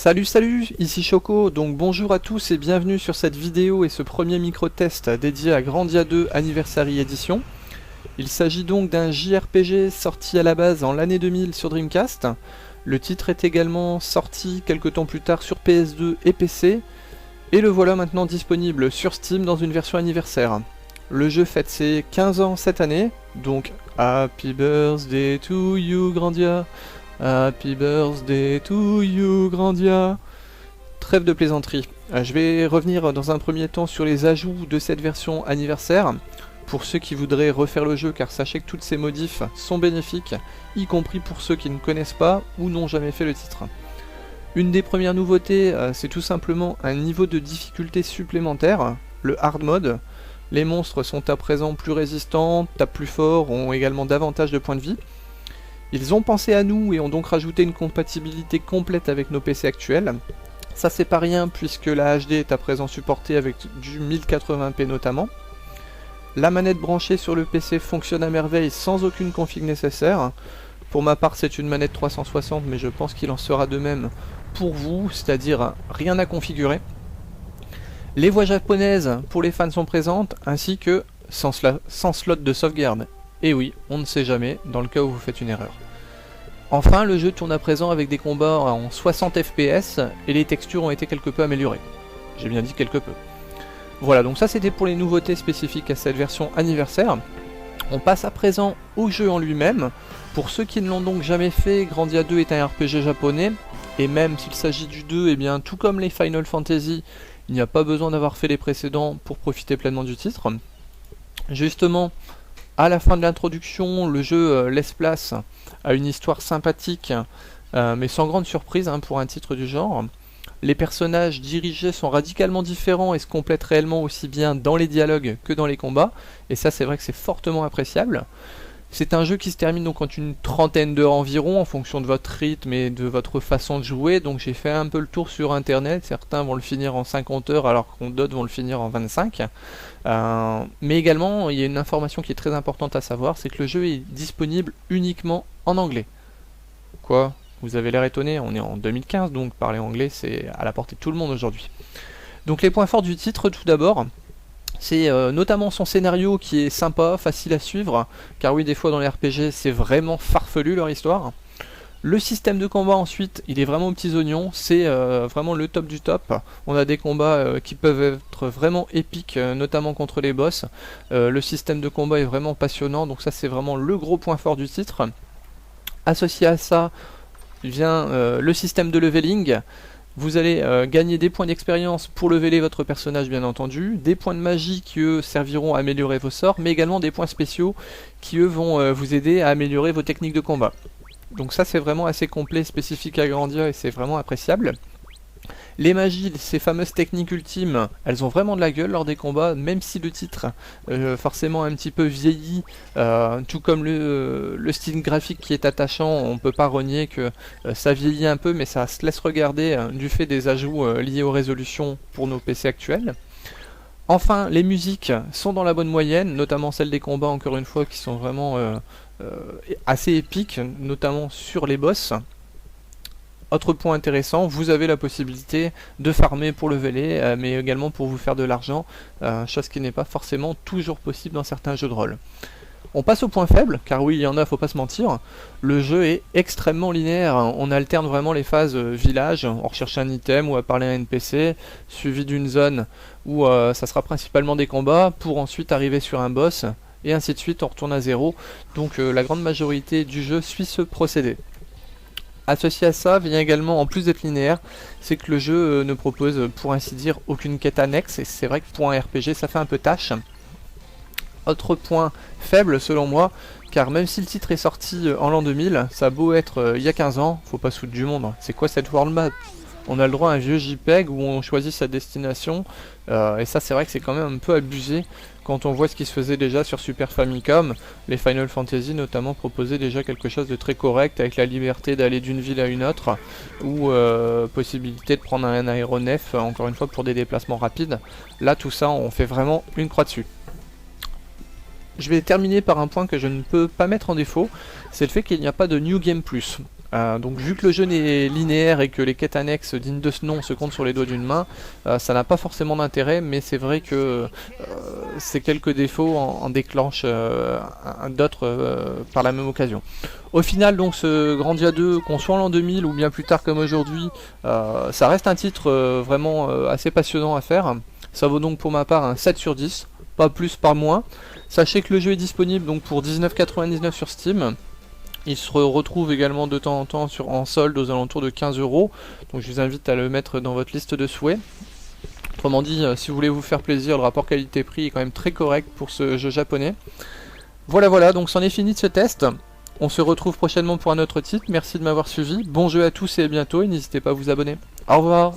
Salut, ici Choco, donc bonjour à tous et bienvenue sur cette vidéo et ce premier micro-test dédié à Grandia 2 Anniversary Edition. Il s'agit donc d'un JRPG sorti à la base en l'année 2000 sur Dreamcast. Le titre est également sorti quelques temps plus tard sur PS2 et PC, et le voilà maintenant disponible sur Steam dans une version anniversaire. Le jeu fête ses 15 ans cette année, donc Happy Birthday to you Grandia! Happy birthday to you, Grandia. Trêve de plaisanterie. Je vais revenir dans un premier temps sur les ajouts de cette version anniversaire, pour ceux qui voudraient refaire le jeu, car sachez que toutes ces modifs sont bénéfiques, y compris pour ceux qui ne connaissent pas ou n'ont jamais fait le titre. Une des premières nouveautés, c'est tout simplement un niveau de difficulté supplémentaire, le hard mode. Les monstres sont à présent plus résistants, tapent plus fort, ont également davantage de points de vie. Ils ont pensé à nous et ont donc rajouté une compatibilité complète avec nos PC actuels. Ça c'est pas rien puisque la HD est à présent supportée avec du 1080p notamment. La manette branchée sur le PC fonctionne à merveille sans aucune config nécessaire. Pour ma part c'est une manette 360 mais je pense qu'il en sera de même pour vous, c'est-à-dire rien à configurer. Les voix japonaises pour les fans sont présentes ainsi que sans slot de sauvegarde. Et oui, on ne sait jamais, dans le cas où vous faites une erreur. Enfin, le jeu tourne à présent avec des combats en 60 fps, et les textures ont été quelque peu améliorées. J'ai bien dit quelque peu. Voilà, donc ça c'était pour les nouveautés spécifiques à cette version anniversaire. On passe à présent au jeu en lui-même. Pour ceux qui ne l'ont donc jamais fait, Grandia 2 est un RPG japonais, et même s'il s'agit du 2, et bien tout comme les Final Fantasy, il n'y a pas besoin d'avoir fait les précédents pour profiter pleinement du titre. Justement, à la fin de l'introduction, le jeu laisse place à une histoire sympathique, mais sans grande surprise pour un titre du genre. Les personnages dirigés sont radicalement différents et se complètent réellement aussi bien dans les dialogues que dans les combats, et ça c'est vrai que c'est fortement appréciable. C'est un jeu qui se termine donc en une trentaine d'heures environ, en fonction de votre rythme et de votre façon de jouer, donc j'ai fait un peu le tour sur internet, certains vont le finir en 50 heures alors que d'autres vont le finir en 25. Mais également, il y a une information qui est très importante à savoir, c'est que le jeu est disponible uniquement en anglais. Quoi ? Vous avez l'air étonné, on est en 2015, donc parler anglais c'est à la portée de tout le monde aujourd'hui. Donc les points forts du titre tout d'abord, c'est notamment son scénario qui est sympa, facile à suivre, car oui des fois dans les RPG c'est vraiment farfelu leur histoire. Le système de combat ensuite, il est vraiment aux petits oignons, c'est vraiment le top du top. On a des combats qui peuvent être vraiment épiques, notamment contre les boss. Le système de combat est vraiment passionnant, donc ça c'est vraiment le gros point fort du titre. Associé à ça vient le système de leveling. Vous allez gagner des points d'expérience pour leveler votre personnage bien entendu, des points de magie qui eux serviront à améliorer vos sorts, mais également des points spéciaux qui eux vont vous aider à améliorer vos techniques de combat. Donc ça c'est vraiment assez complet, spécifique à Grandia et c'est vraiment appréciable. Les magies, ces fameuses techniques ultimes, elles ont vraiment de la gueule lors des combats, même si le titre forcément un petit peu vieilli, tout comme le style graphique qui est attachant, on peut pas renier que ça vieillit un peu, mais ça se laisse regarder du fait des ajouts liés aux résolutions pour nos PC actuels. Enfin, les musiques sont dans la bonne moyenne, notamment celles des combats encore une fois qui sont vraiment assez épiques, notamment sur les boss. Autre point intéressant, vous avez la possibilité de farmer pour leveler, mais également pour vous faire de l'argent, chose qui n'est pas forcément toujours possible dans certains jeux de rôle. On passe au point faible, car oui il y en a, faut pas se mentir. Le jeu est extrêmement linéaire, on alterne vraiment les phases village, on recherche un item ou à parler à un NPC, suivi d'une zone où ça sera principalement des combats, pour ensuite arriver sur un boss, et ainsi de suite, on retourne à zéro, donc la grande majorité du jeu suit ce procédé. Associé à ça vient également, en plus d'être linéaire, c'est que le jeu ne propose pour ainsi dire aucune quête annexe, et c'est vrai que pour un RPG ça fait un peu tâche. Autre point faible selon moi, car même si le titre est sorti en l'an 2000, ça a beau être il y a 15 ans, faut pas se foutre du monde. C'est quoi cette world map? On a le droit à un vieux JPEG où on choisit sa destination, et ça c'est vrai que c'est quand même un peu abusé quand on voit ce qui se faisait déjà sur Super Famicom. Les Final Fantasy notamment proposaient déjà quelque chose de très correct, avec la liberté d'aller d'une ville à une autre, ou possibilité de prendre un aéronef, encore une fois pour des déplacements rapides. Là tout ça on fait vraiment une croix dessus. Je vais terminer par un point que je ne peux pas mettre en défaut, c'est le fait qu'il n'y a pas de New Game Plus. Donc vu que le jeu est linéaire et que les quêtes annexes dignes de ce nom se comptent sur les doigts d'une main, ça n'a pas forcément d'intérêt, mais c'est vrai que ces quelques défauts en déclenchent d'autres par la même occasion. Au final, donc, ce Grandia 2, qu'on soit en l'an 2000 ou bien plus tard comme aujourd'hui, ça reste un titre vraiment assez passionnant à faire. Ça vaut donc pour ma part un 7 sur 10, pas plus pas moins. Sachez que le jeu est disponible donc pour 19,99 sur Steam. Il se retrouve également de temps en temps en solde aux alentours de 15 euros. Donc je vous invite à le mettre dans votre liste de souhaits. Autrement dit, si vous voulez vous faire plaisir, le rapport qualité-prix est quand même très correct pour ce jeu japonais. Voilà, donc c'en est fini de ce test. On se retrouve prochainement pour un autre titre. Merci de m'avoir suivi. Bon jeu à tous et à bientôt. Et n'hésitez pas à vous abonner. Au revoir.